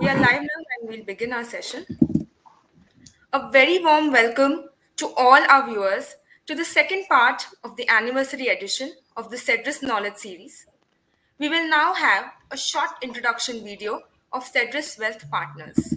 We are live now and we'll begin our session. A very warm welcome to all our viewers to the second part of the anniversary edition of the Cedrus Knowledge Series. We will now have a short introduction video of Cedrus Wealth Partners.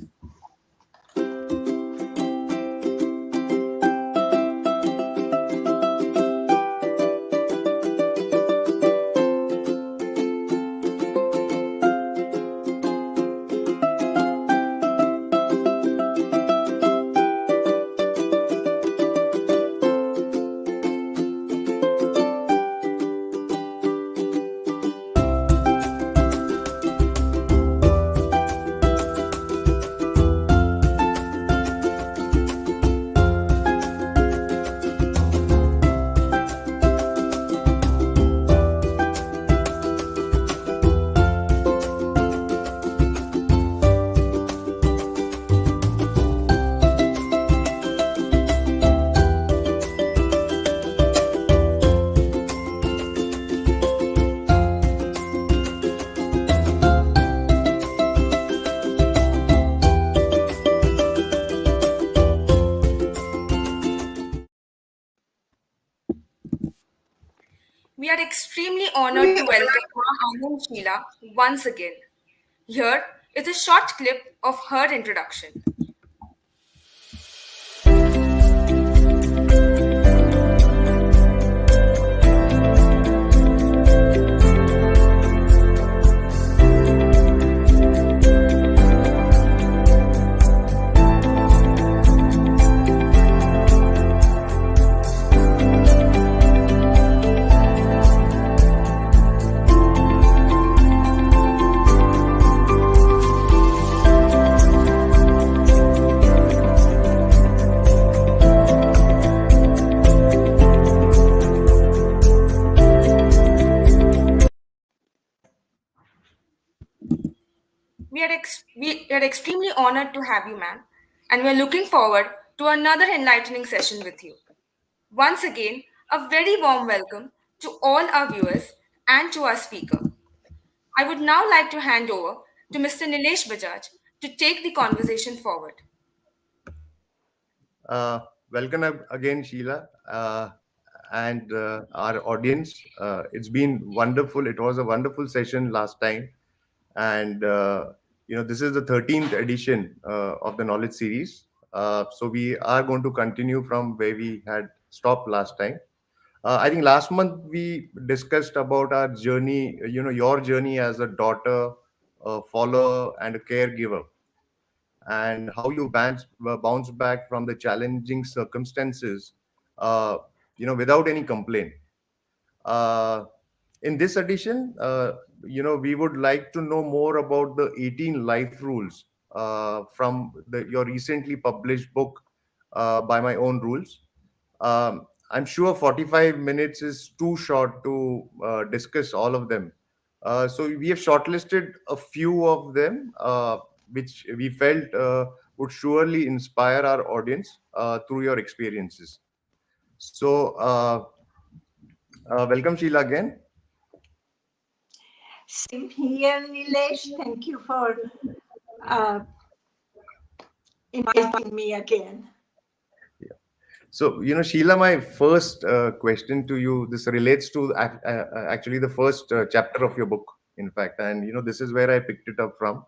We are extremely honored to welcome MA Anand Sheela once again. Here is a short clip of her introduction. We are extremely honored to have you, ma'am, and we are looking forward to another enlightening session with you. Once again, a very warm welcome to all our viewers and to our speaker. I would now like to hand over to Mr. Nilesh Bajaj to take the conversation forward. Uh, Welcome again, Sheila, and our audience. It's been wonderful. It was a wonderful session last time, and this is the 13th edition of the Knowledge Series. So we are going to continue from where we had stopped last time. I think last month we discussed about our journey. Your journey as a daughter, a follower, and a caregiver, and how you bounce back from the challenging circumstances, uh, without any complaint. Uh, in this edition, we would like to know more about the 18 life rules from your recently published book, By My Own Rules. I'm sure 45 minutes is too short to discuss all of them. So we have shortlisted a few of them, which we felt would surely inspire our audience through your experiences. So, welcome, Sheila, again. Same here, Nilesh. Thank you for inviting me again. So, Sheila, my first question to you, this relates to actually the first chapter of your book, in fact. And, this is where I picked it up from.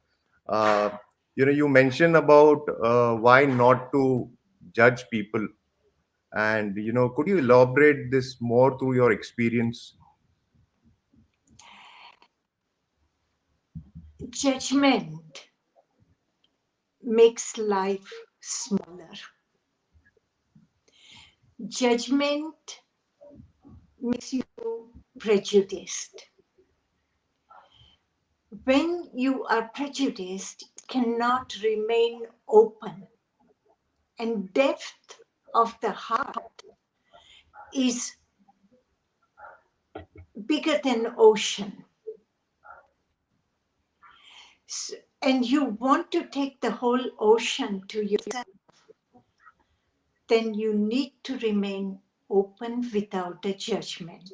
You mentioned about why not to judge people. And, could you elaborate this more through your experience? Judgment makes life smaller. Judgment makes you prejudiced. When you are prejudiced, you cannot remain open. And depth of the heart is bigger than ocean. And you want to take the whole ocean to yourself, then you need to remain open without a judgment.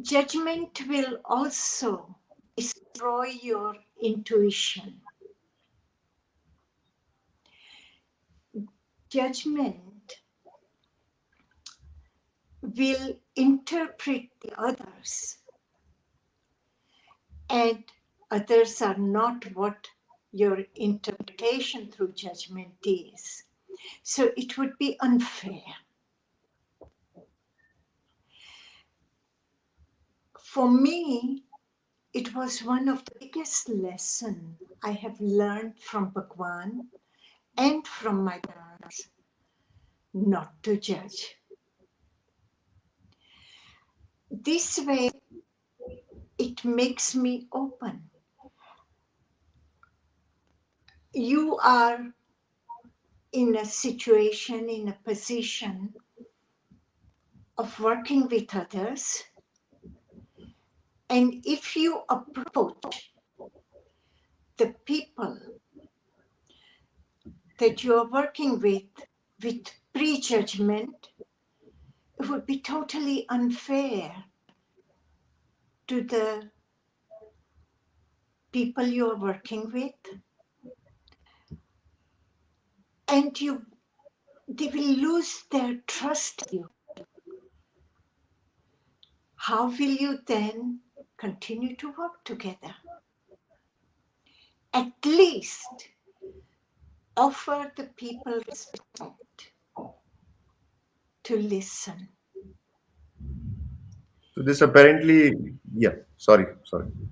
Judgment will also destroy your intuition. Judgment will interpret the others, and others are not what your interpretation through judgment is. So it would be unfair. For me, it was one of the biggest lessons I have learned from Bhagwan and from my parents, not to judge. This way, it makes me open. You are in a situation, in a position of working with others, and if you approach the people that you are working with prejudgment, it would be totally unfair to the people you are working with, and they will lose their trust in you. How will you then continue to work together? At least offer the people respect to listen. So this apparently, yeah, sorry,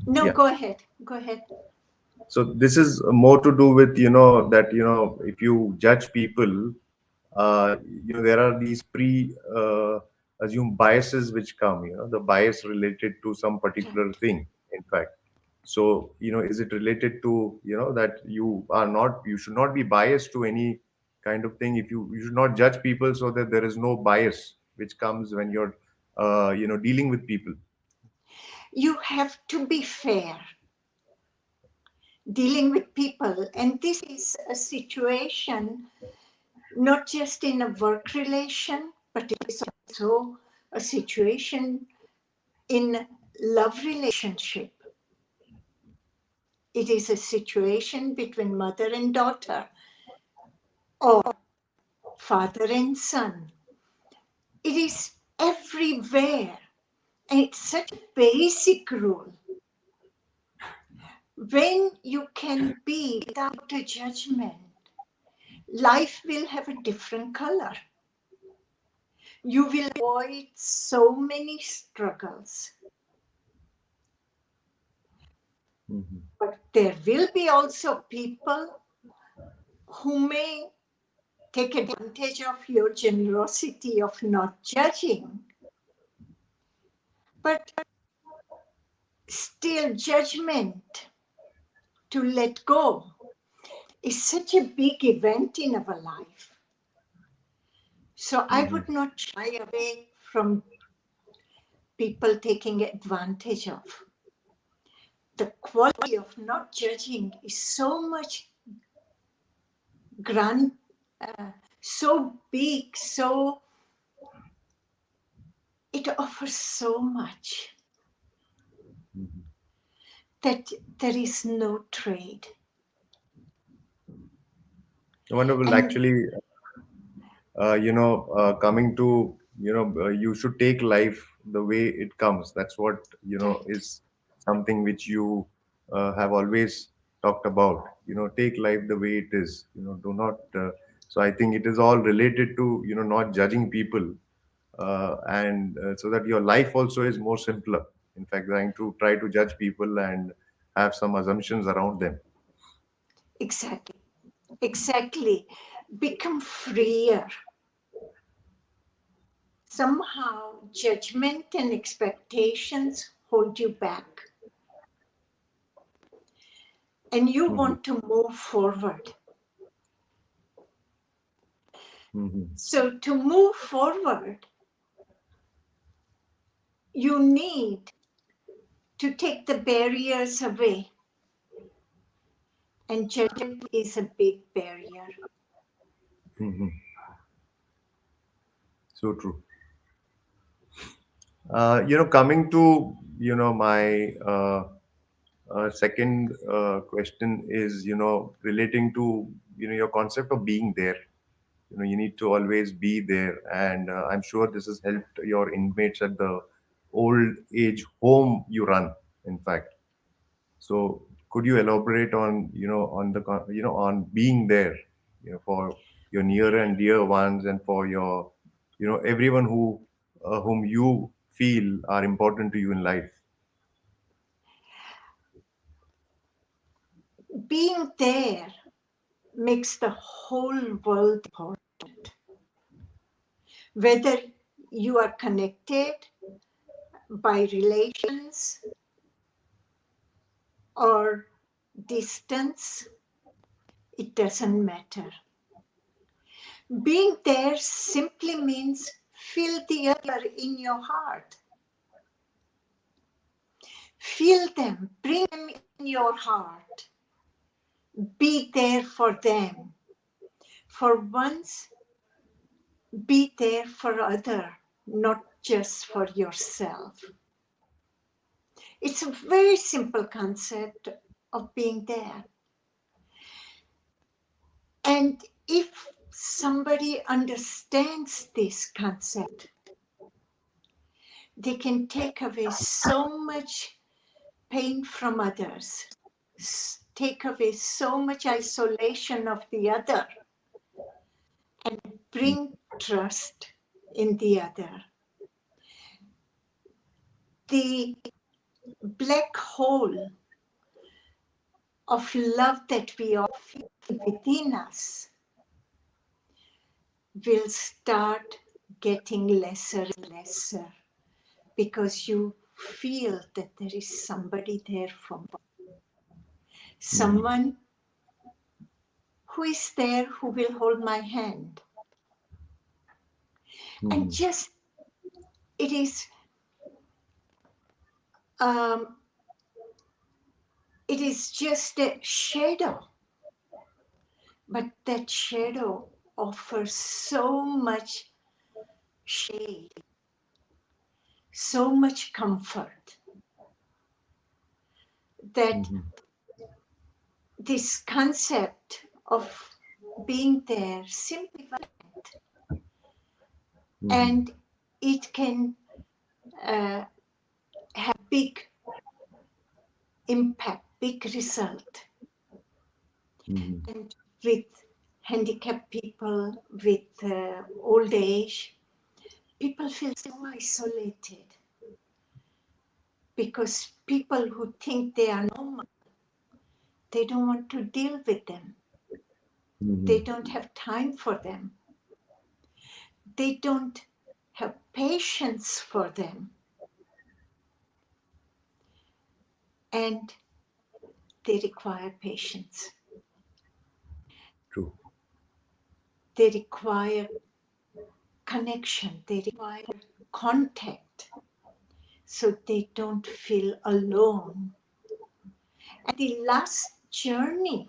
No, yeah. go ahead. Go ahead. So this is more to do with, that, if you judge people, there are these assumed biases which come, the bias related to some particular Right. thing, in fact. So, is it related to, that you should not be biased to any kind of thing. If you should not judge people, so that there is no bias which comes when you're, dealing with people. You have to be fair dealing with people. And this is a situation not just in a work relation, but it is also a situation in love relationship. It is a situation between mother and daughter or father and son. It is everywhere. And it's such a basic rule. When you can be without a judgment, life will have a different color. You will avoid so many struggles. Mhm. But there will be also people who may take advantage of your generosity of not judging. But still, judgment to let go is such a big event in our life. So I Mhm. would not shy away from people taking advantage of. The quality of not judging is so much grand, uh, so big, so it offers so much Mhm. that there is no trade. Wonderful. And Actually, coming to, you should take life the way it comes. That's what, right, is something which you have always talked about. Take life the way it is. Do not. So I think it is all related to, not judging people, and so that your life also is more simpler. In fact, try to judge people and have some assumptions around them. exactly, exactly, become freer. Somehow, judgment and expectations hold you back, and you Hmm. want to move forward. Hmm. So, to move forward, you need to take the barriers away, and judgment is a big barrier. Hmm. So true. Coming to, my second question is, relating to, your concept of being there. You need to always be there, and I'm sure this has helped your inmates at the old age home you run, in fact. So could you elaborate on, on on being there, for your near and dear ones, and for your, everyone whom you feel are important to you in life? Being there makes the whole world important. Whether you are connected by relations or distance, it doesn't matter. Being there simply means feel the other in your heart. Feel them, bring them in your heart. Be there for them. For once, be there for other, not just for yourself. It's a very simple concept of being there. And if somebody understands this concept, they can take away so much pain from others, take away so much isolation of the other, and bring trust in the other. The black hole of love that we all feel within us will start getting lesser and lesser, because you feel that there is somebody there for you. Someone who is there, who will hold my hand. And just, it is, um, it is just a shadow, but that shadow offers so much shade, so much comfort, that this concept of being there simply went, and it can have big impact, big result. And with handicapped people, with old age, people feel so isolated, because people who think they are normal, they don't want to deal with them. They don't have time for them. They don't have patience for them. And they require patience. True. They require connection. They require contact, so they don't feel alone. And the last journey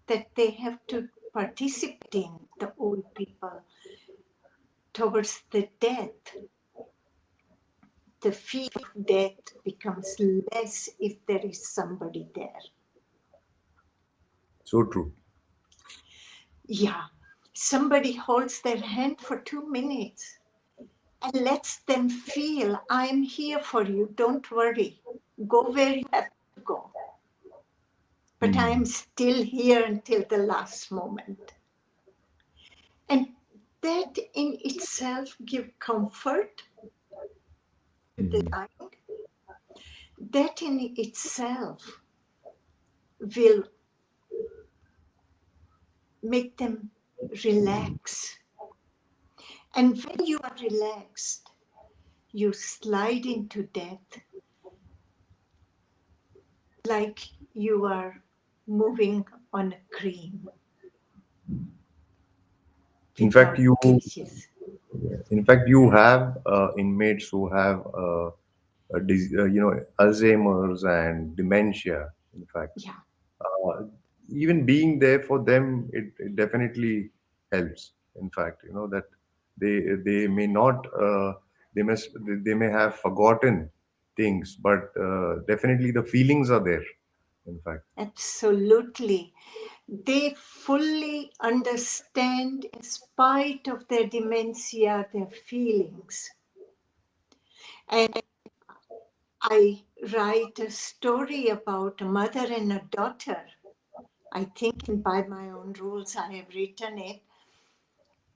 that they have to participate in, the old people, towards the death, the fear of death becomes less if there is somebody there. So true. Yeah, somebody holds their hand for 2 minutes and lets them feel, I'm here for you, don't worry, go where you have to go. But I'm still here until the last moment. And that in itself gives comfort to the dying. That in itself will make them relax. And when you are relaxed, you slide into death like you are moving on a cream In fact, without you glitches. in fact you have inmates who have Alzheimer's and dementia. In fact, Yeah, uh, even being there for them, it definitely helps. In fact, that they may not they may have forgotten things, but definitely the feelings are there, in fact. Absolutely. They fully understand, in spite of their dementia, their feelings. And I write a story about a mother and a daughter. I think, and by my own rules, I have written it,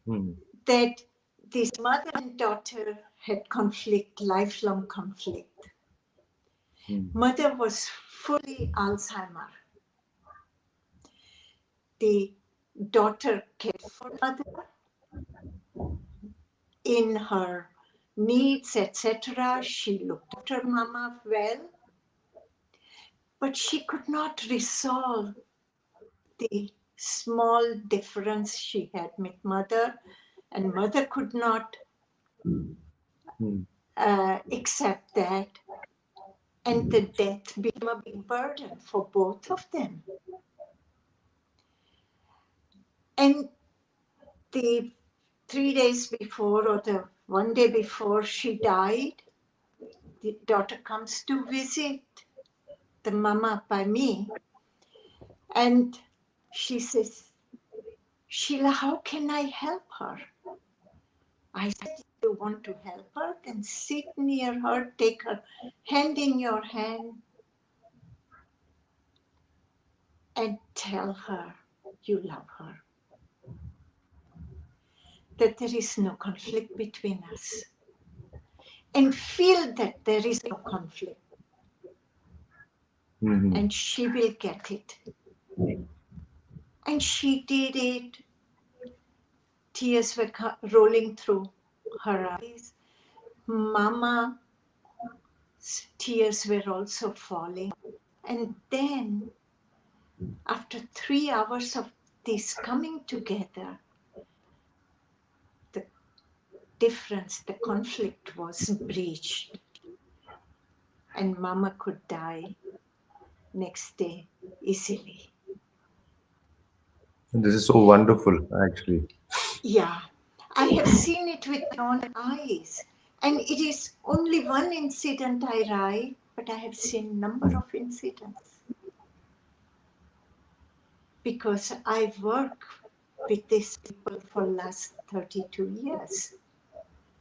Hmm. that this mother and daughter had conflict, lifelong conflict. Hmm. Mother was fully Alzheimer. The daughter cared for mother in her needs, etc. She looked after mama well, but she could not resolve the small difference she had with mother, and mother could not Hmm. accept that, and the death became a big burden for both of them. And the 3 days before, or the one day before she died, the daughter comes to visit the mama by me, and she says, Sheila, how can I help her? I said, if you want to help her, then sit near her, take her hand in your hand, and tell her you love her, that there is no conflict between us, and feel that there is no conflict, Hmm. and she will get it. And she did it. Tears were rolling through her eyes. Mama's tears were also falling. And then, after 3 hours of this coming together, the difference, the conflict was breached. And Mama could die next day easily. This is so wonderful, actually. Yeah, I have seen it with my own eyes. And it is only one incident I write, but I have seen number of incidents. Because I work with these people for last 32 years.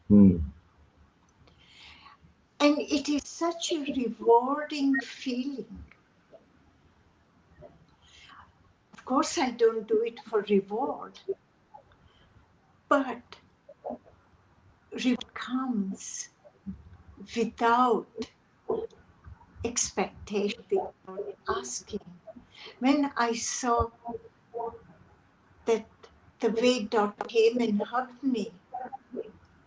Hmm. And it is such a rewarding feeling. Of course, I don't do it for reward, but reward comes without expectation, without asking. When I saw that the way daughter came and hugged me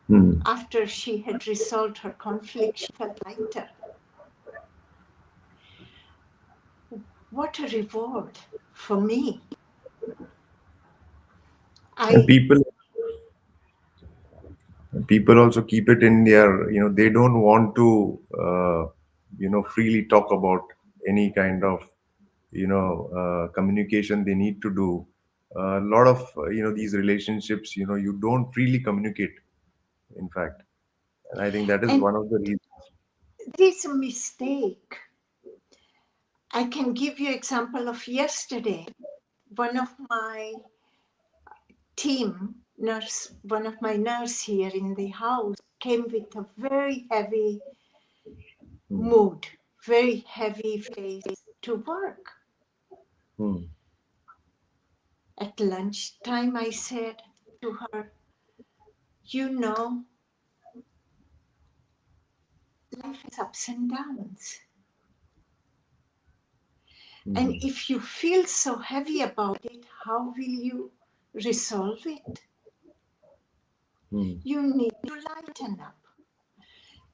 Hmm. after she had resolved her conflict, she felt lighter. What a reward for me. And I people also keep it in their, they don't want to, freely talk about any kind of, communication they need to do. A lot of, these relationships, you don't freely communicate, in fact. And I think that is and one of the reasons. this a mistake. I can give you example of yesterday. One of my team nurse, one of my nurse here in the house came with a very heavy Hmm. mood, very heavy face to work. Hmm. At lunchtime, I said to her, you know, life is ups and downs. And Hmm. if you feel so heavy about it, how will you resolve it? Hmm. You need to lighten up.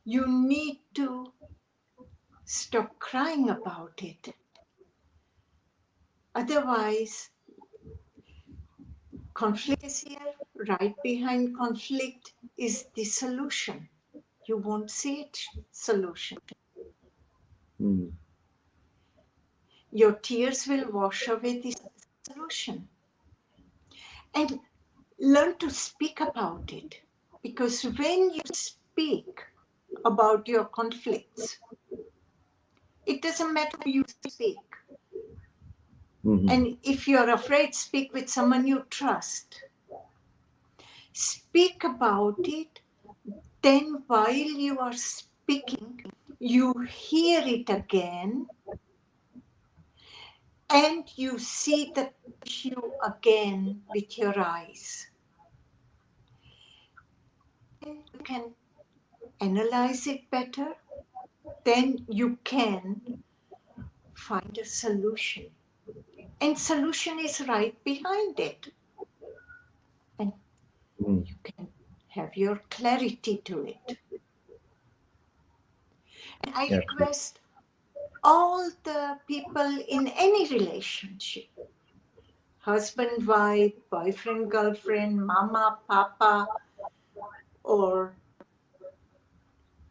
You need to stop crying about it. Otherwise, conflict is here. Right behind conflict is the solution. You won't see it, solution. Hmm. Your tears will wash away the solution. And learn to speak about it. Because when you speak, about your conflicts. It doesn't matter who you speak. Mm-hmm. And if you're afraid, speak with someone you trust. Speak about it. Then, while you are speaking, you hear it again and you see the issue again with your eyes. Then you can analyze it better. Then you can find a solution. And solution is right behind it. And Mm. you can have your clarity to it. And I Absolutely. request all the people in any relationship, husband, wife, boyfriend, girlfriend, mama, papa, or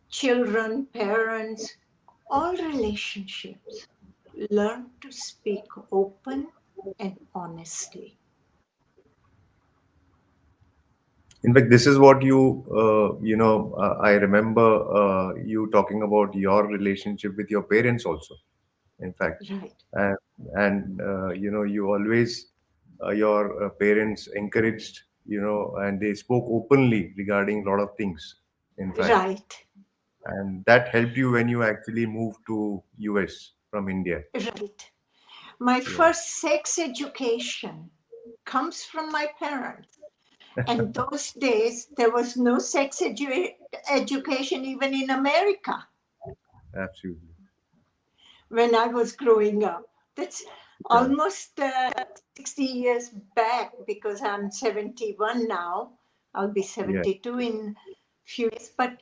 children, parents, all relationships, learn to speak open and honestly. In fact, this is what I remember you talking about your relationship with your parents also. In fact, Right, and, you always, your parents encouraged, and they spoke openly regarding a lot of things. In fact, right, and that helped you when you actually moved to US from India. right. My Yeah, first sex education comes from my parents. And those days, there was no sex education even in America absolutely. when I was growing up. That's Yeah, almost 60 years back because I'm 71 now. I'll be yeah, 72 in few years, but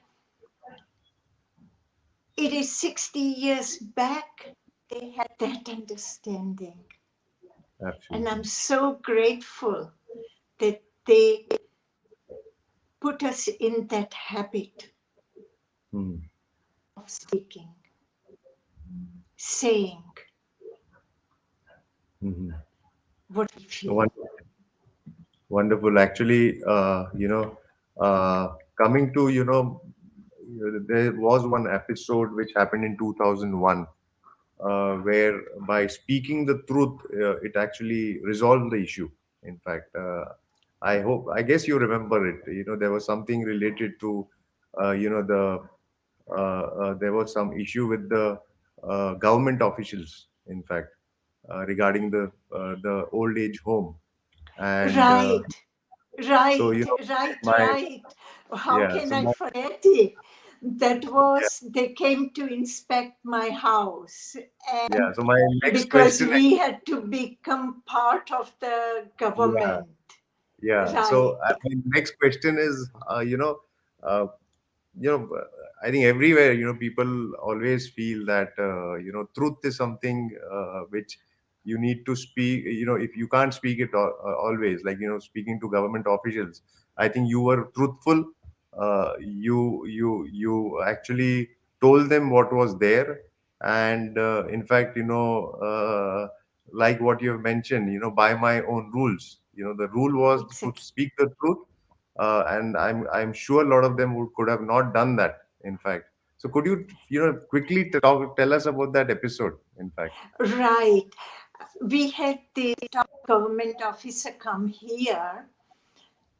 it is 60 years back they had that understanding. And absolutely. I'm so grateful that they put us in that habit Hmm. of speaking, saying Mm-hmm. what we feel. Wonderful. Wonderful. Actually, coming to, there was one episode which happened in 2001, where by speaking the truth, it actually resolved the issue. In fact, I guess you remember it. There was something related to, there was some issue with the government officials, in fact, regarding the old age home. And Right, so, right, right, my, right. How yeah, can so I my, forget it? That yeah, was, they came to inspect my house, yeah. and So my next because question, we had to become part of the yeah, government. yeah. Right, So my next question is, uh, I think everywhere, people always feel that, truth is something which you need to speak. If you can't speak it always, like, speaking to government officials, I think you were truthful. You actually told them what was there, and in fact, like what you have mentioned, by my own rules. The rule was to exactly. speak the truth, and I'm sure a lot of them could have not done that. In fact, so could you quickly tell us about that episode? In fact, Right. We had the top government officer come here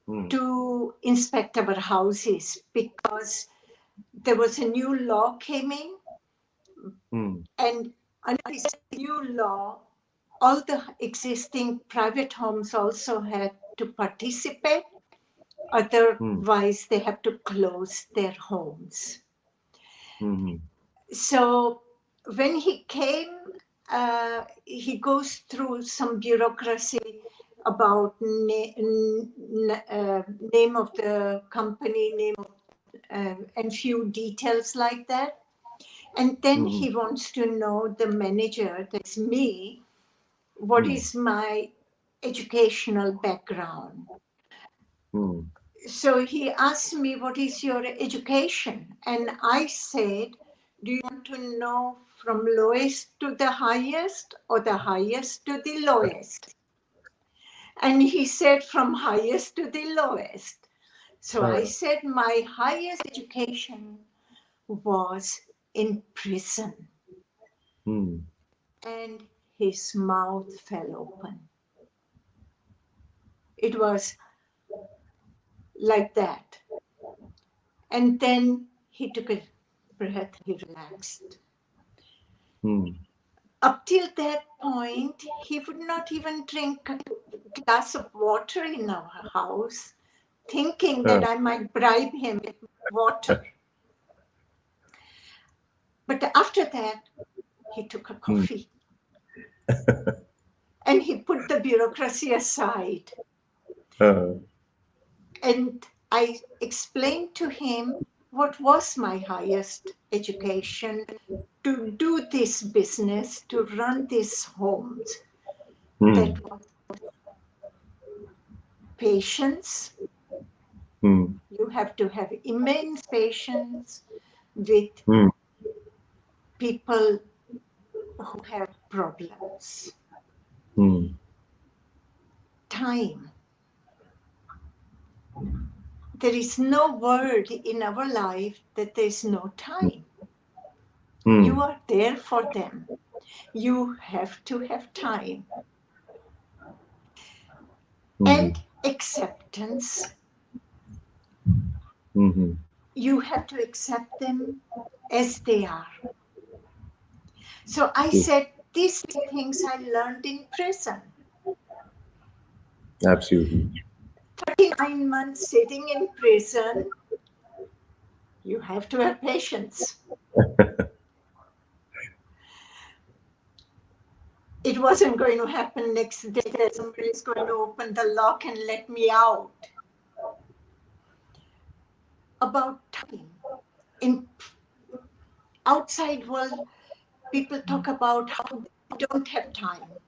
hmm, to inspect our houses because there was a new law came in, hmm, and under this new law, all the existing private homes also had to participate. hmm, Otherwise, they have to close their homes. hmm, hmm, So when he came, he goes through some bureaucracy about name of the company, name of, and few details like that. And then hmm, he wants to know the manager, that's me, what hmm, is my educational background. hmm, So he asked me, what is your education? And I said, do you want to know from lowest to the highest or the highest to the lowest? And he said, from highest to the lowest. So I huh, said, my highest education was in prison, Hmm. and his mouth fell open. It was like that. And then he took a breath, he relaxed. Hmm. Up till that point, he would not even drink a glass of water in our house, thinking that I might bribe him with water. But after that, he took a Hmm. coffee and he put the bureaucracy aside. Uh, And I explained to him what was my highest education to do this business, to run these homes. hmm. That was patience. Hmm. You have to have immense patience with Hmm. people who have problems. Hmm. Time. There is no word in our life that there is no time. Hmm. You are there for them. You have to have time. Hmm. And acceptance. Hmm. You have to accept them as they are. So I True. said, these things I learned in prison. Absolutely. 39 months sitting in prison, you have to have patience. It wasn't going to happen next day that somebody is going to open the lock and let me out. About time. In outside world, people talk about how they don't have time.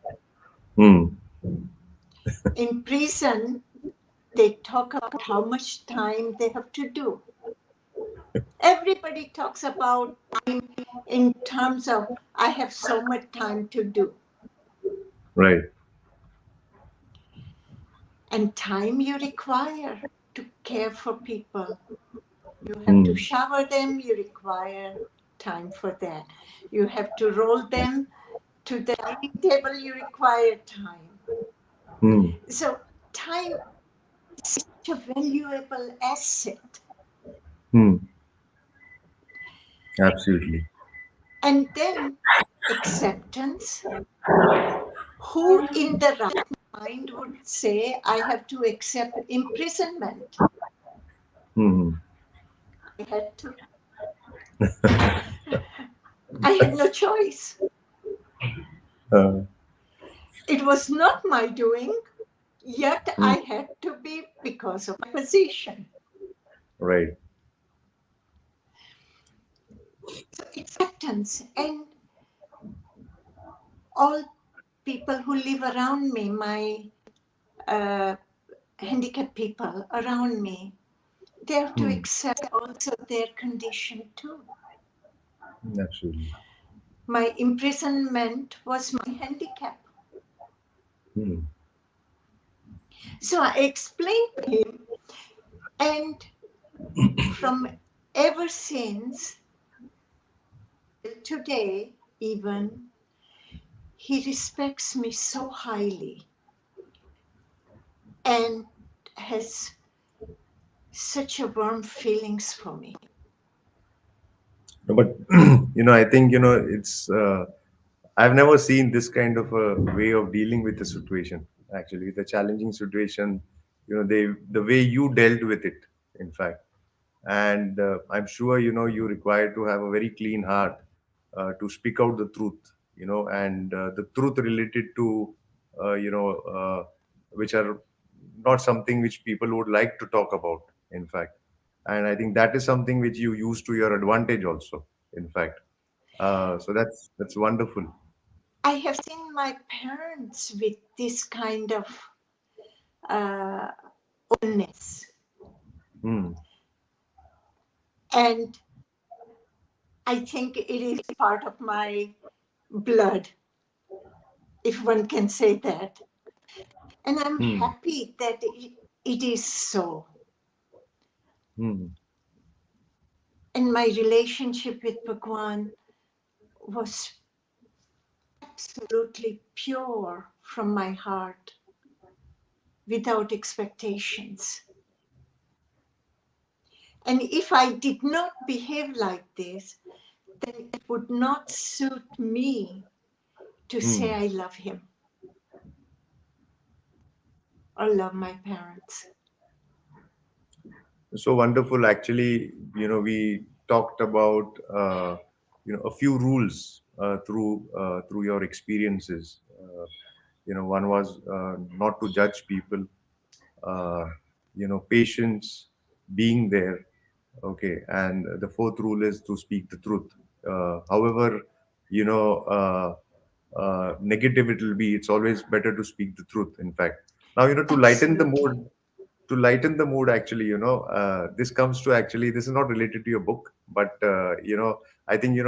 Hmm. In prison, they talk about how much time they have to do. Everybody talks about time in terms of I have so much time to do. Right. And time you require to care for people. You have to Hmm. shower them, you require time for that. You have to roll them to the dining table, you require time. Hmm. So, time is such a valuable asset. Hmm. Absolutely. And then acceptance. Who in the right mind would say, I have to accept imprisonment? Hmm. I had to. I had no choice. Uh, It was not my doing, yet hmm. I had to be because of my position. Right. So acceptance and all people who live around me, my uh, handicapped people around me, they have to Hmm. accept also their condition too. Absolutely. My imprisonment was my handicap. Hmm. So I explained to him, and from ever since today, even, he respects me so highly and has such a warm feelings for me. No, but I think it's. I've never seen this kind of a way of dealing with the situation. Actually, the challenging situation. The way you dealt with it. In fact, and I'm sure you require to have a very clean heart to speak out the truth. And the truth related to which are not something which people would like to talk about. In fact, and I think that is something which you use to your advantage also. In fact, so that's wonderful. I have seen my parents with this kind of uh, openness, Hmm. and I think it is part of my blood, if one can say that. And I'm Hmm. happy that it is so. Hmm. And my relationship with Bhagwan was absolutely pure from my heart, without expectations. And if I did not behave like this, then it would not suit me to say I love him or love my parents. So wonderful. Actually, we talked about a few rules through your experiences. One was not to judge people. Uh, patience, being there. Okay, and the fourth rule is to speak the truth. However, you know, negative it will be. It's always better to speak the truth. In fact, now to lighten the Absolutely. mood, actually, this comes to actually this is not related to your book, but I think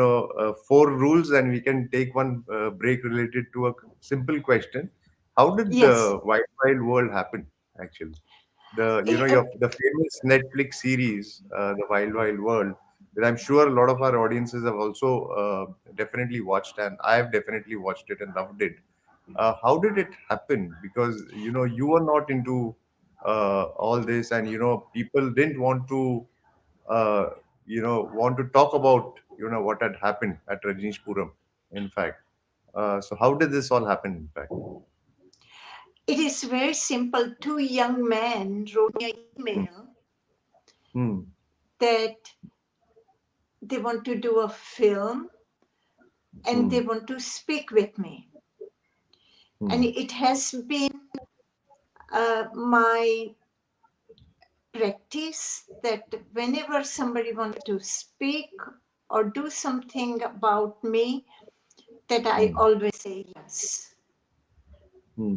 four rules, and we can take one break related to a simple question. How did Yes. the wild world happen? Actually, the Eh, your the famous Netflix series, The Wild Wild World, that I'm sure a lot of our audiences have also definitely watched, and I have definitely watched it and loved it. How did it happen? Because you were not into all this, and people didn't want to uh, talk about what had happened at Rajneeshpuram. In fact, so how did this all happen? In fact. It is very simple. Two young men wrote me an Hmm. email Hmm. that they want to do a film and Hmm. they want to speak with me. And Hmm. it has been my practice that whenever somebody wants to speak or do something about me, that I Hmm. always say yes. Hmm.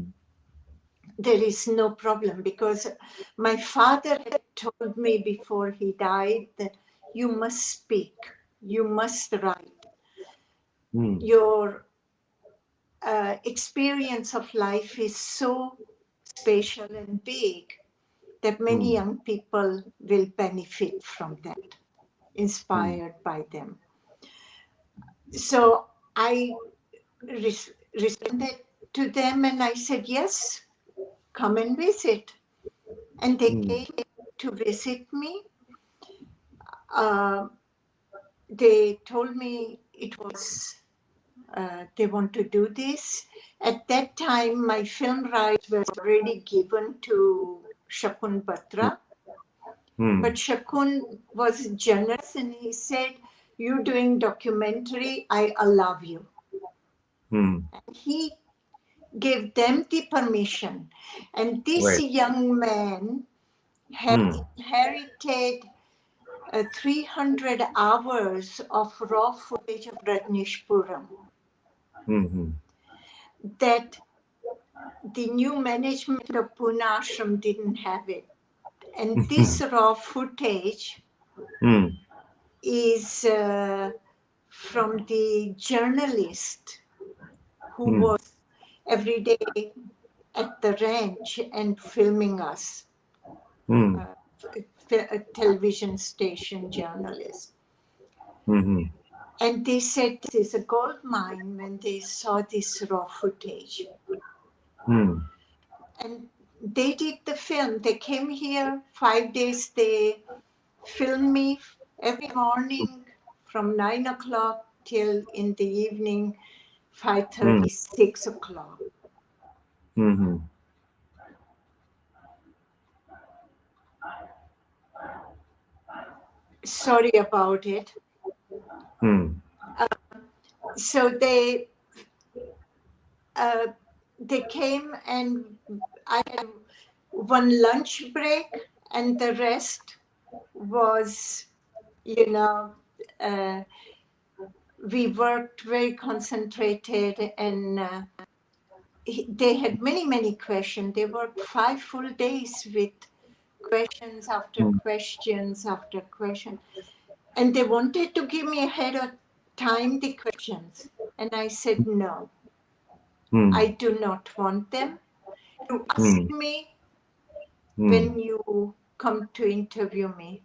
There is no problem, because my father had told me before he died that you must speak, you must write. Hmm. Your experience of life is so special and big that many Hmm. young people will benefit from that, Hmm. inspired by them. So I responded to them and I said, yes, come and visit. And they Hmm. came to visit me. Uh, they told me it was, they want to do this. At that time, my film rights were already given to Shakun Batra. Hmm. But Shakun was generous and he said, you doing documentary, I allow you. Hmm. He gave them the permission. And this Right. young man had Hmm. inherited 300 hours of raw footage of Rajneeshpuram Hmm. Hmm. that the new management of Pune Ashram didn't have it. And this raw footage Hmm. is from the journalist who Hmm. was every day at the ranch and filming us, Hmm. uh, a television station journalist. Hmm. And they said this is a gold mine when they saw this raw footage. Hmm. And they did the film. They came here 5 days. They filmed me every morning from 9 o'clock till in the evening, Hmm. 5:30, 6 o'clock. Hmm. Sorry about it. Hmm. So uh, they came and I had one lunch break, and the rest was, you know, uh, we worked very concentrated, and they had many, many questions. They worked 5 full days with questions after Hmm. questions after question. And they wanted to give me ahead of time the questions. And I said, no, Hmm. I do not want them. You ask Hmm. me Hmm. when you come to interview me,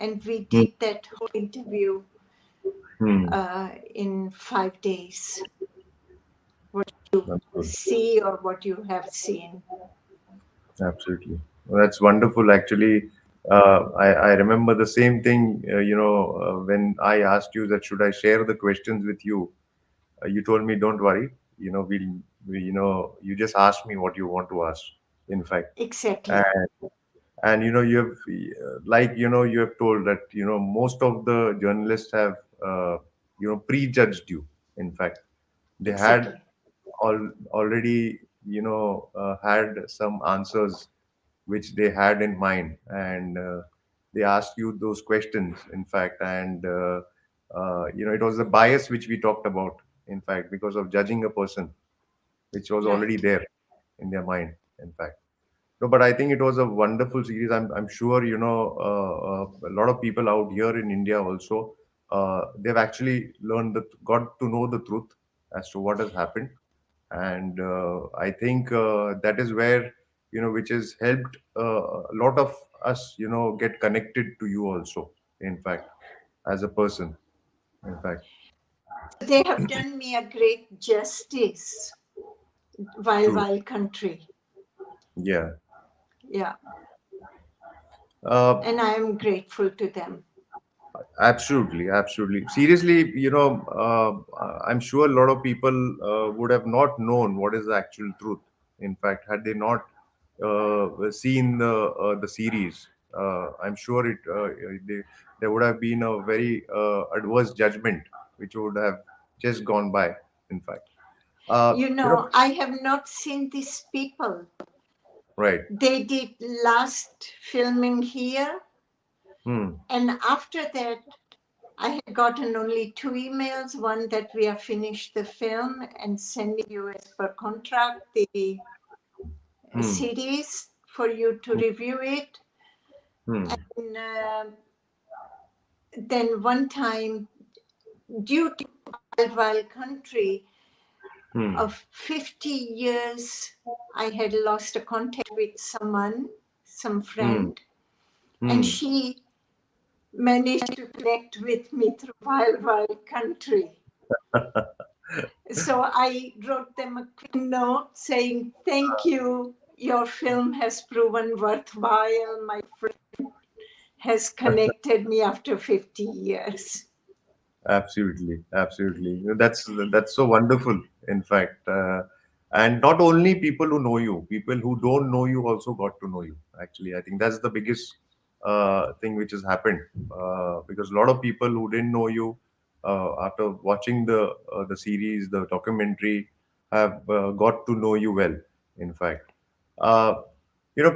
and we Hmm. did that whole interview Hmm. in 5 days. What you That's good. see or what you have seen. Absolutely. Well, that's wonderful. Actually, I remember the same thing, when I asked you that should I share the questions with you, you told me, don't worry, you just ask me what you want to ask, in fact. Exactly, And you have you have told that most of the journalists have prejudged you, in fact. They had exactly. already had some answers which they had in mind, and they asked you those questions, in fact. And it was the bias which we talked about, in fact, because of judging a person, which was already Right. there in their mind, in fact. No, but I think it was a wonderful series. I'm sure a lot of people out here in India also, they've actually got to know the truth as to what has happened. And I think that is where which has helped a lot of us get connected to you also, in fact, as a person, in fact. They have done me a great justice, True. Wild Country. Yeah. Yeah, uh, and I am grateful to them. Absolutely, absolutely. Seriously, I'm sure a lot of people would have not known what is the actual truth. In fact, had they not seen the series, I'm sure there would have been a very adverse judgment, which would have just gone by. In fact, uh, You you know, know, I have not seen these people. right? They did last filming here, Hmm. and after that, I had gotten only two emails. One that we have finished the film and sending you as per contract the Hmm. series for you to review it. Hmm. And then one time, due to Wild Country, Hmm. of 50 years, I had lost a contact with someone, some Hmm. friend, and Hmm. she managed to connect with me through Wild Country. So I wrote them a quick note saying, "Thank you. Your film has proven worthwhile. My friend has connected me after 50 years." Absolutely, absolutely. That's so wonderful. In fact, and not only people who know you, people who don't know you also got to know you. Actually, I think that's the biggest thing which has happened, because a lot of people who didn't know you after watching the series, the documentary, have got to know you well. In fact, uh,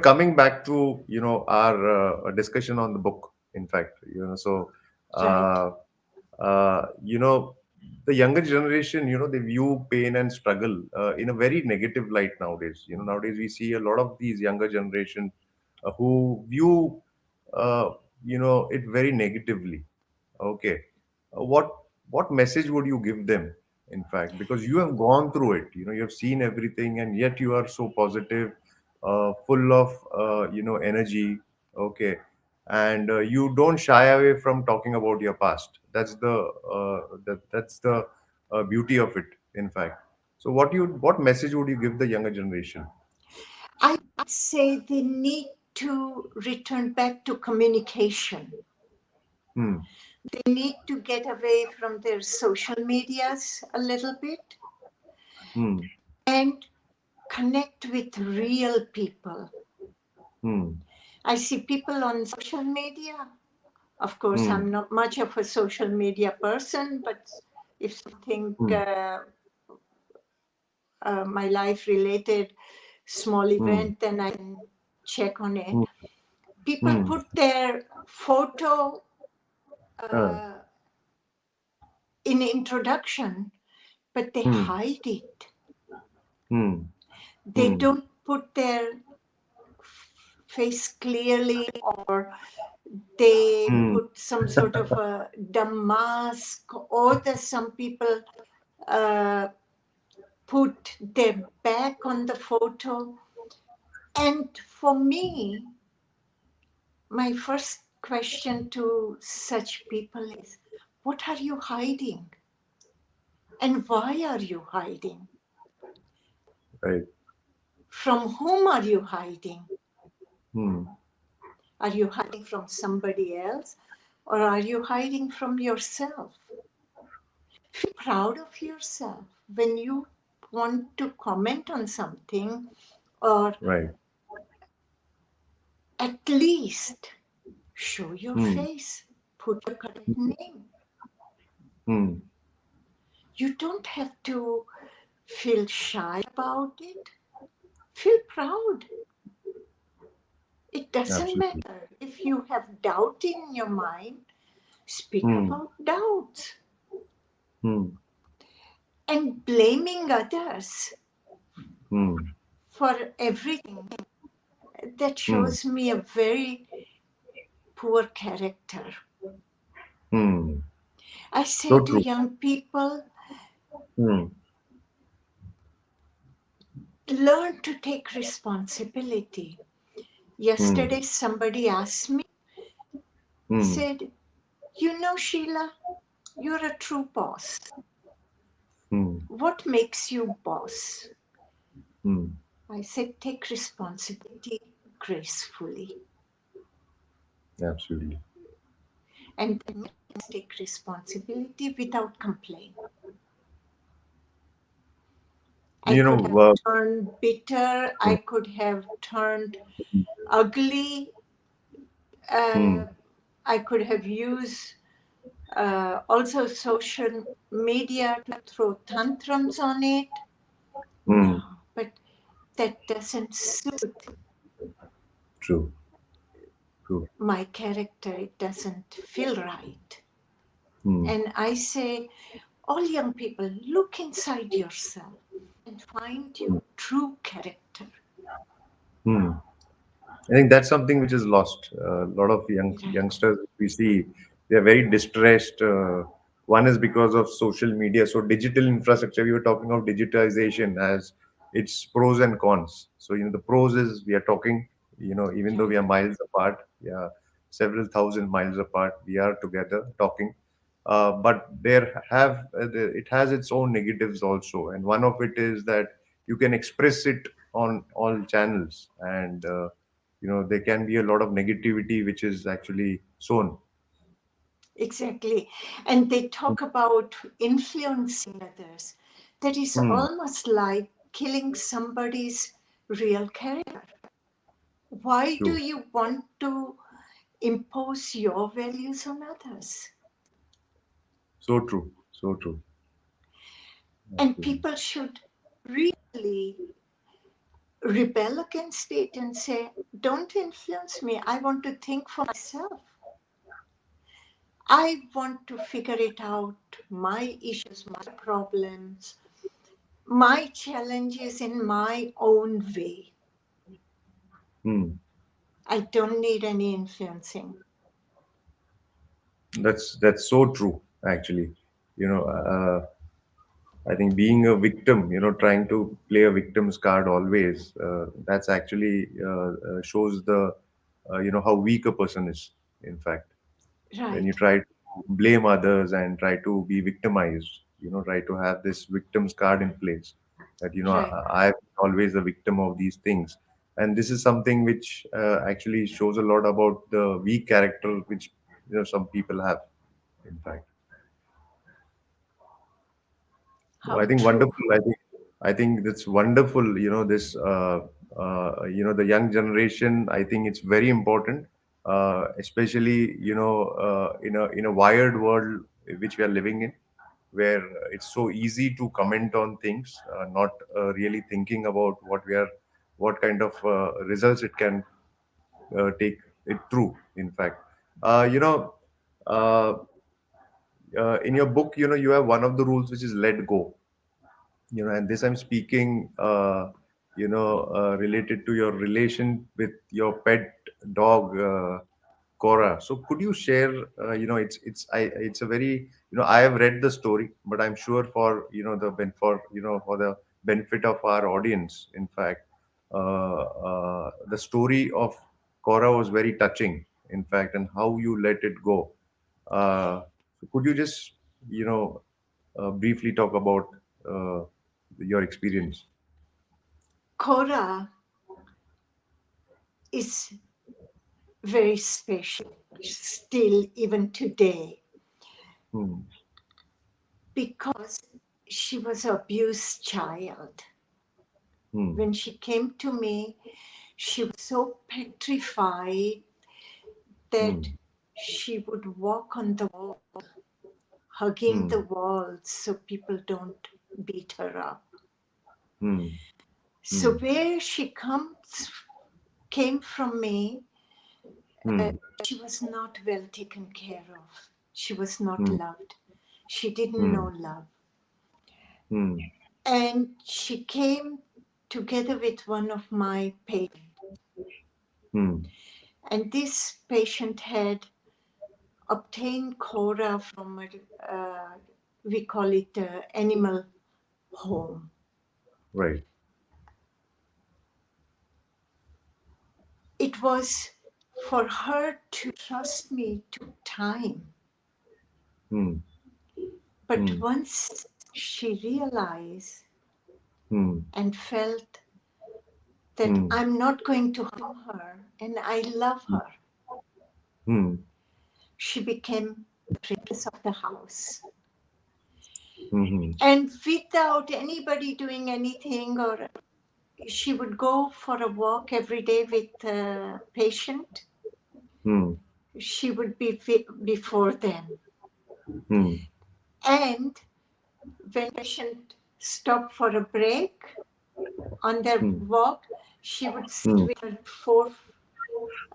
coming back to our discussion on the book. In fact, so. Right. Uh, the younger generation, they view pain and struggle in a very negative light nowadays. Nowadays we see a lot of these younger generation who view uh, it very negatively. Okay. What message would you give them, in fact, because you have gone through it, you have seen everything, and yet you are so positive, full of energy. Okay. And you don't shy away from talking about your past. That's the beauty of it, in fact. So what message would you give the younger generation? I would say they need to return back to communication. Hmm. They need to get away from their social medias a little bit Hmm. and connect with real people. Hmm. I see people on social media. Of course, Hmm. I'm not much of a social media person, but if something Hmm. my life related small Hmm. event, then I can check on it. Hmm. People Hmm. put their photo Uh, uh, in introduction, but they hmm. hide it. Hmm. They Hmm. don't put their face clearly, or they Hmm. put some sort of a dumb mask, or there's some people uh, put their back on the photo. And for me, my first question to such people is, what are you hiding? And why are you hiding? Right. From whom are you hiding? Hmm. Are you hiding from somebody else, or are you hiding from yourself? Feel proud of yourself when you want to comment on something, or Right. at least show your Hmm. face, put a correct name. Hmm. You don't have to feel shy about it. Feel proud. It doesn't Absolutely. matter. If you have doubt in your mind, speak Hmm. about doubts. Hmm. And blaming others Hmm. for everything, that Hmm. shows me a very poor character. Hmm. I So say to true. young people, Hmm. learn to take responsibility. Hmm. Yesterday, somebody asked me, Hmm. said, you know, Sheila, you're a true boss. Hmm. What makes you boss? Hmm. I said, take responsibility gracefully. Absolutely. And that means take responsibility without complaint. I You could have know. turned bitter, I could have turned ugly, Hmm. uh, I could have used also social media to throw tantrums on it. Hmm. No, but that doesn't suit True. True. my character. It doesn't feel right. Hmm. And I say, all young people, look inside yourself and find Hmm. your true character. Hmm. I think that's something which is lost. A lot of Right, youngsters we see, they are very distressed. One is because of social media. So digital infrastructure. We were talking of digitization as its pros and cons. So the pros is we are talking. Even though right. we are miles apart, we are several thousand miles apart. We are together talking. But it has its own negatives also, and one of it is that you can express it on all channels, and there can be a lot of negativity which is actually sown. Exactly. And they talk about influencing others. That is Hmm. almost like killing somebody's real character. Why do True. you want to impose your values on others? So true. So true. And Absolutely. people should really rebel against it and say, don't influence me. I want to think for myself. I want to figure it out, my issues, my problems, my challenges in my own way. Hmm. I don't need any influencing. That's so true. Actually, you know, I think being a victim, trying to play a victim's card always, that's actually shows the, how weak a person is. In fact, when you Right, try to blame others and try to be victimized, try to have this victim's card in place, that right. I'm always the victim of these things, and this is something which actually shows a lot about the weak character which some people have. In fact. So I How think true. wonderful. I think that's wonderful. This the young generation. I think it's very important, especially in a wired world which we are living in, where it's so easy to comment on things, not really thinking about what kind of results it can take it through. In fact, uh, you know, uh, in your book, you have one of the rules which is let go. And this I'm speaking related to your relation with your pet dog, Cora. So could you share, it's a very, I have read the story, but I'm sure for for the benefit of our audience, in fact, the story of Cora was very touching. in fact, and how you let it go. So could you just, you know, briefly talk about your experience? Cora is very special still, even today, Hmm. because she was an abused child. Hmm. When she came to me, she was so petrified Hmm. that she would walk on the wall, hugging Hmm. the walls so people don't beat her up. Hmm. So Hmm. where she came from me, uh, Hmm. she was not well taken care of. She was not Hmm. loved. She didn't Hmm. know love. Hmm. And she came together with one of my patients. Hmm. And this patient had obtained Cora from we call it animal home. Right. It was for her to trust me took time. Hmm. But Hmm. once she realized Hmm. and felt that Hmm. I'm not going to harm her and I love her, Hmm. she became the princess of the house. Hmm. And without anybody doing anything, or she would go for a walk every day with a patient. Hmm. She would be before them. Hmm. And when patient stopped for a break on their Hmm. walk, she would sit Hmm. with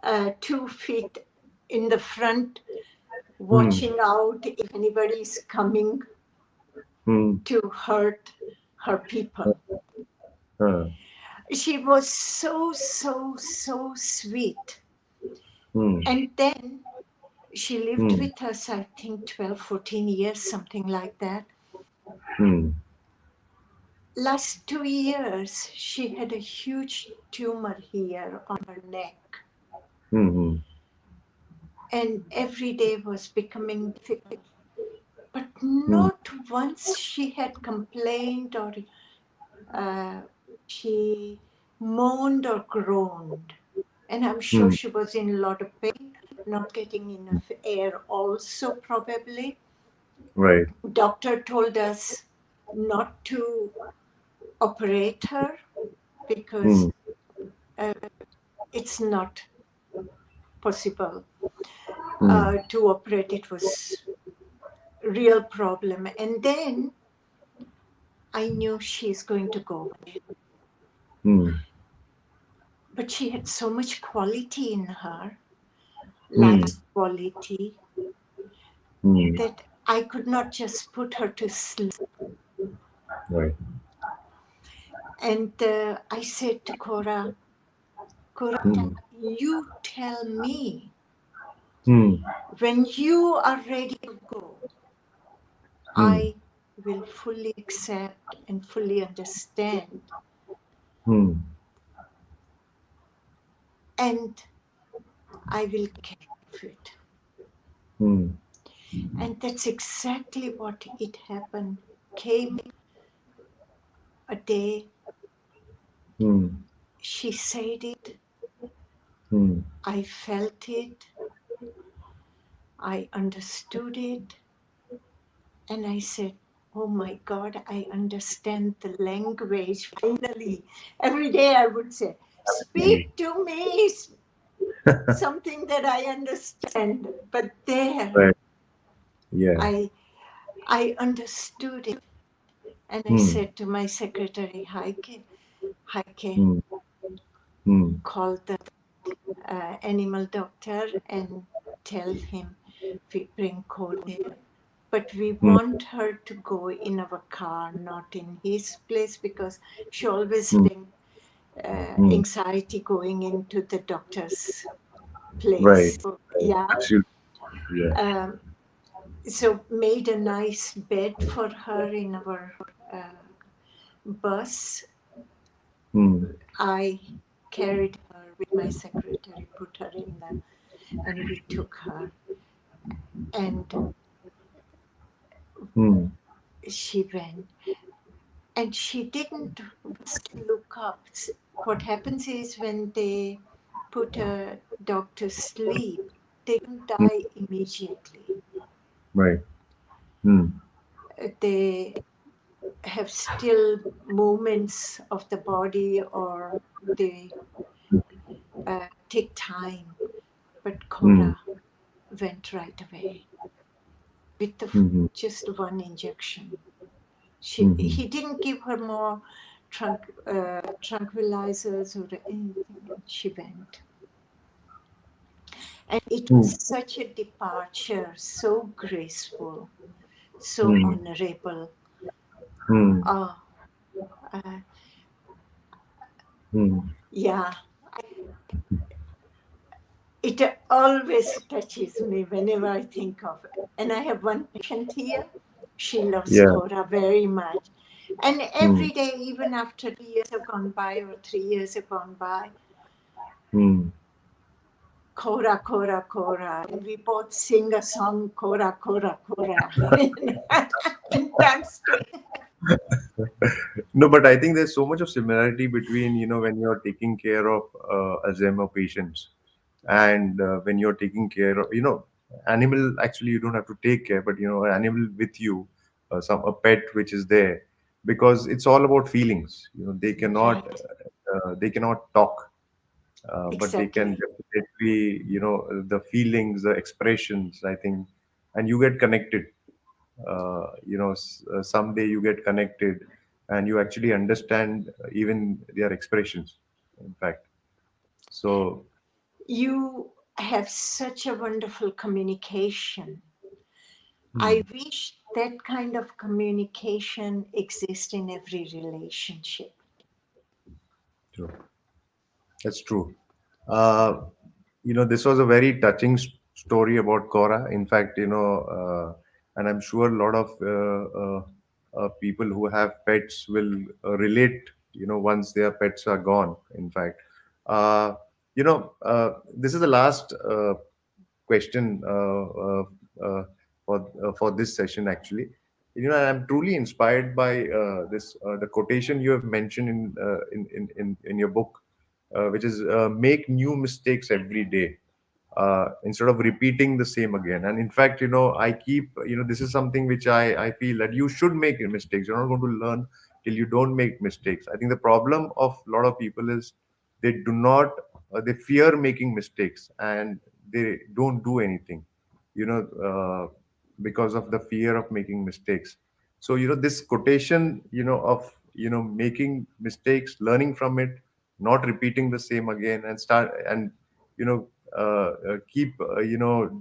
her 2 feet in the front, Hmm. watching out if anybody is coming Hmm. to hurt her people. Uh, She was so, so, so sweet. hmm. And then she lived Hmm. with us, I think 12, 14 years, something like that. Hmm. Last 2 years, she had a huge tumor here on her neck. Hmm. And every day was becoming difficult. But Hmm. not once she had complained or uh, she moaned or groaned. And I'm sure Hmm. she was in a lot of pain, not getting enough air also probably. Right. Doctor told us not to operate her because Hmm. uh, it's not possible Hmm. to operate. It was a real problem. And then I knew she's going to go away. Hmm. But she had so much quality in her, Hmm. life quality, Hmm. that I could not just put her to sleep. Right. And I said to Cora, Cora, Hmm. you tell me Hmm. when you are ready to go, Hmm. I will fully accept and fully understand, Hmm. and I will care of it. Hmm. And that's exactly what it happened. Came a day, Hmm. she said it, Hmm. I felt it, I understood it, and I said, oh my God, I understand the language finally. Every day I would say, speak to me, something that I understand. But there, Right. Yeah. I, I understood it. And I Hmm. said to my secretary, Heike, Hmm. Hmm. call the animal doctor and tell him we bring Cole there. But we Hmm. want her to go in our car, not in his place, because she always Hmm. having Hmm. anxiety going into the doctor's Right. place. So, Right. yeah. Absolutely. Yeah. Um, so made a nice bed for her in our bus. Hmm. I carried her with my secretary, put her in the and we took her, and Hmm. she went, and she didn't look up. What happens is when they put a dog to sleep, they don't Hmm. die immediately. Right. Hmm. They have still movements of the body, or they take time. But Hmm. Cora went right away with Hmm. just one injection. Hmm. He didn't give her more tranquilizers or anything. She went. And it Hmm. was such a departure, so graceful, so Hmm. honorable. Hmm. Oh, uh, Hmm. yeah, it always touches me whenever I think of it. And I have one patient here. She loves Yeah. Cora very much. And Hmm. every day, even after 2 years have gone by or 3 years have gone by, Hmm. Cora, Cora, Cora. And we both sing a song, Cora, Cora, Cora. And that's No, but I think there's so much of similarity between, when you're taking care of Alzheimer patients and when you're taking care of, animal, actually, you don't have to take care, but, an animal with you, a pet which is there, because it's all about feelings. right. They cannot talk, but they can Exactly. definitely, the feelings, the expressions, I think, and you get connected. Someday you get connected and you actually understand even their expressions, in fact. So, You have such a wonderful communication. I hmm, wish that kind of communication exists in every relationship. true. That's true. Uh, this was a very touching story about Cora. In fact, and I'm sure a lot of people who have pets will relate, once their pets are gone, in fact. Uh, this is the last question for this session, actually. I'm truly inspired by this the quotation you have mentioned in your book, which is make new mistakes every day, instead of repeating the same again. And in fact, I keep, this is something which I feel that you should make mistakes. You're not going to learn till you don't make mistakes. I think the problem of a lot of people is they do not, they fear making mistakes and they don't do anything, you know, because of the fear of making mistakes. So, this quotation, of, making mistakes, learning from it, not repeating the same again, and start and, you know, keep,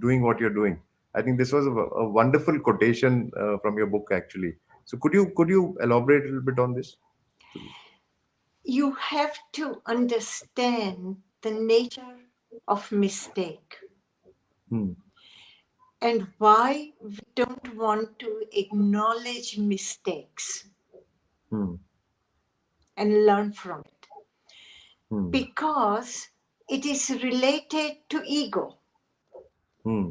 doing what you're doing. I think this was a wonderful quotation from your book, actually. So could you elaborate a little bit on this? You have to understand the nature of mistake Hmm. and why we don't want to acknowledge mistakes Hmm. and learn from it, Hmm. because it is related to ego, Hmm.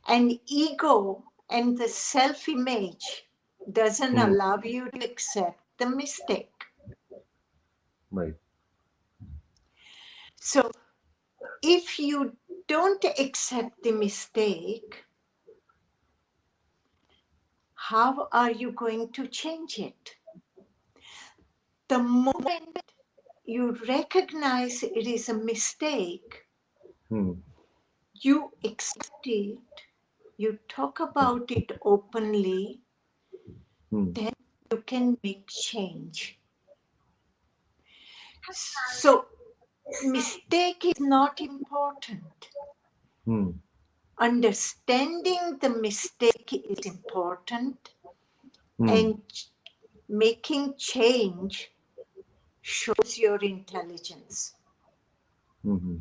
and ego and the self-image doesn't Hmm. allow you to accept the mistake. Right. So if you don't accept the mistake, how are you going to change it? The moment you recognize it is a mistake, Hmm. you accept it, you talk about it openly, Hmm. then you can make change. So, mistake is not important. Hmm. Understanding the mistake is important, Hmm. and making change shows your intelligence. Hmm.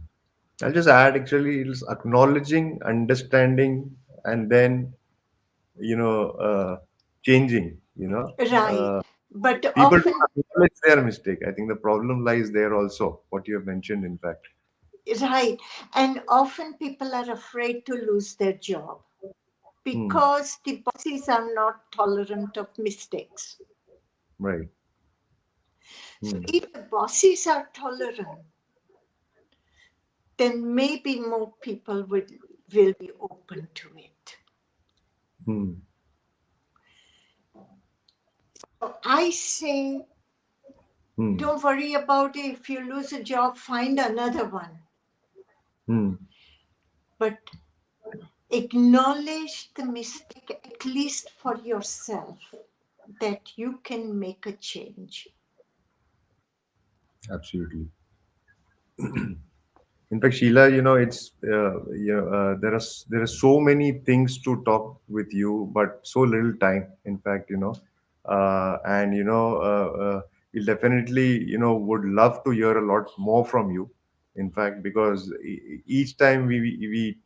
I'll just add, actually, it's acknowledging, understanding, and then, changing. Right. But People often, don't acknowledge their mistake. I think the problem lies there also, what you have mentioned, in fact. Right. And often people are afraid to lose their job Hmm. because the bosses are not tolerant of mistakes. Right. So Hmm. if the bosses are tolerant, then maybe more people will be open to it. Hmm. So I say, Hmm. don't worry about it. If you lose a job, find another one. Hmm. But acknowledge the mistake, at least for yourself, that you can make a change. Absolutely. In fact, Sheila, it's there are so many things to talk with you, but so little time. In fact, and we'll definitely would love to hear a lot more from you. In fact, because each time we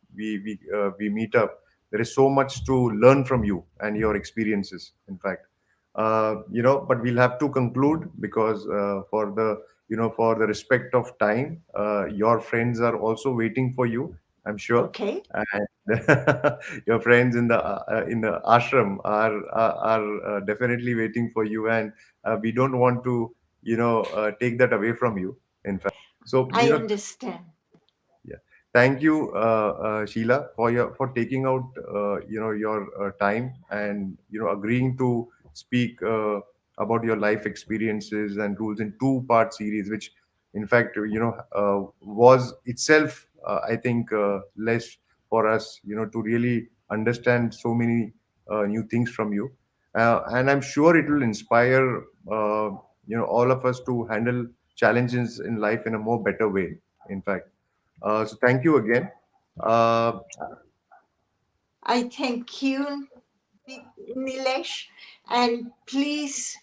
meet up, there is so much to learn from you and your experiences. In fact, but we'll have to conclude because for the respect of time, your friends are also waiting for you, I'm sure. Okay? And your friends in the ashram are definitely waiting for you, and we don't want to take that away from you, in fact. So I understand. yeah. Thank you, Sheila, for taking out your time, and agreeing to speak about your life experiences and rules in two-part series, which in fact was itself I think less for us to really understand so many new things from you, and I'm sure it will inspire all of us to handle challenges in life in a more better way. In fact, so thank you again. Uh, I thank you, Nilesh, and please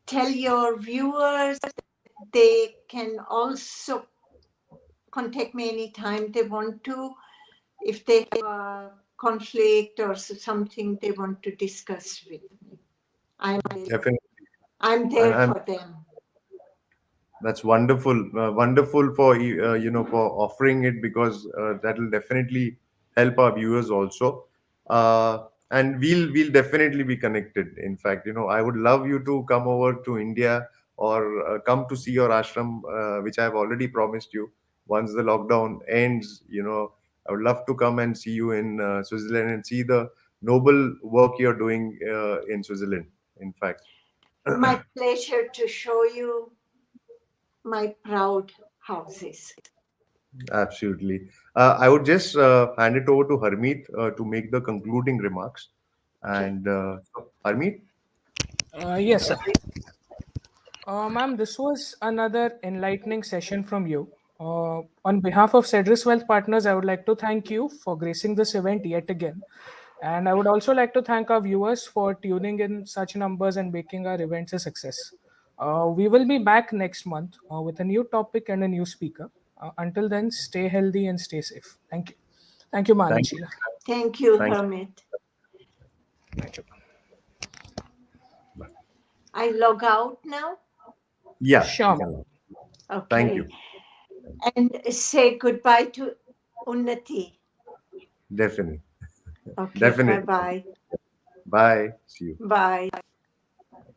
tell your viewers they can also contact me anytime they want to if they have a conflict or something they want to discuss with me. I'm Definitely, I'm and there I'm for them. That's wonderful, wonderful for for offering it, because that will definitely help our viewers also, and we'll definitely be connected. In fact, I would love you to come over to India, or come to see your ashram, which I've already promised you. Once the lockdown ends, I would love to come and see you in Switzerland and see the noble work you're doing in Switzerland. In fact. My pleasure to show you my proud houses. Absolutely. I would just hand it over to Harmeet to make the concluding remarks. Okay. And so, Harmeet, Yes, sir. Ma'am, this was another enlightening session from you. On behalf of Cedrus Wealth Partners, I would like to thank you for gracing this event yet again. And I would also like to thank our viewers for tuning in such numbers and making our events a success. We will be back next month with a new topic and a new speaker. Until then, stay healthy and stay safe. Thank you. Thank you, Man and thank you. Sheila. Thank you, Thank Hermit. Thank you. you. I log out now. Yeah, you Sure, ma'am. can. Thank Okay. you. And say goodbye to Unnati. Definitely. Okay. Bye Definitely. bye. Bye. See you. Bye.